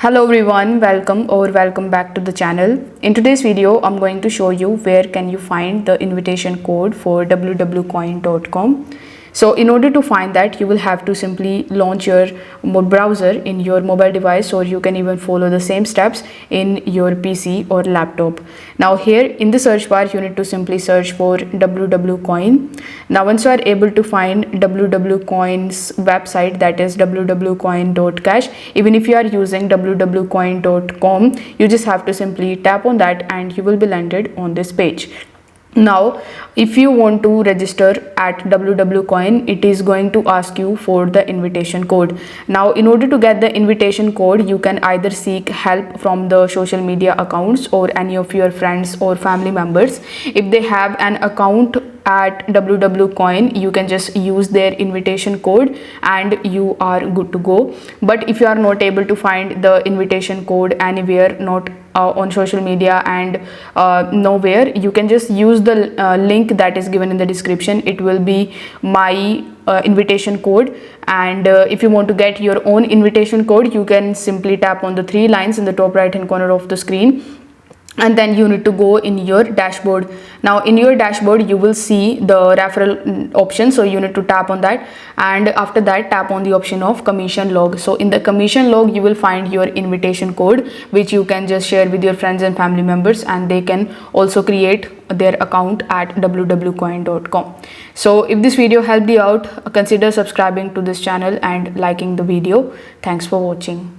Hello everyone, welcome back to the channel. In today's video, I'm going to show you where can you find the invitation code for www.coin.com. So in order to find that, you will have to simply launch your browser in your mobile device, or you can even follow the same steps in your PC or laptop. Now here in the search bar, you need to simply search for www.coin. Now once you are able to find www.coin's website, that is www.coin.cash, even if you are using www.coin.com, you just have to simply tap on that and you will be landed on this page. Now if you want to register at www.coin, it is going to ask you for the invitation code. Now in order to get the invitation code, you can either seek help from the social media accounts or any of your friends or family members. If they have an account at www.coin, you can just use their invitation code and you are good to go. But if you are not able to find the invitation code anywhere, not on social media and nowhere, you can just use the link that is given in the description. It will be my invitation code, and if you want to get your own invitation code, you can simply tap on the three lines in the top right hand corner of the screen, and then you need to go in your dashboard. Now in your dashboard you will see the referral option, so you need to tap on that, and after that tap on the option of commission log. So in the commission log you will find your invitation code, which you can just share with your friends and family members, and they can also create their account at www.coin.com. so if this video helped you out, consider subscribing to this channel and liking the video. Thanks for watching.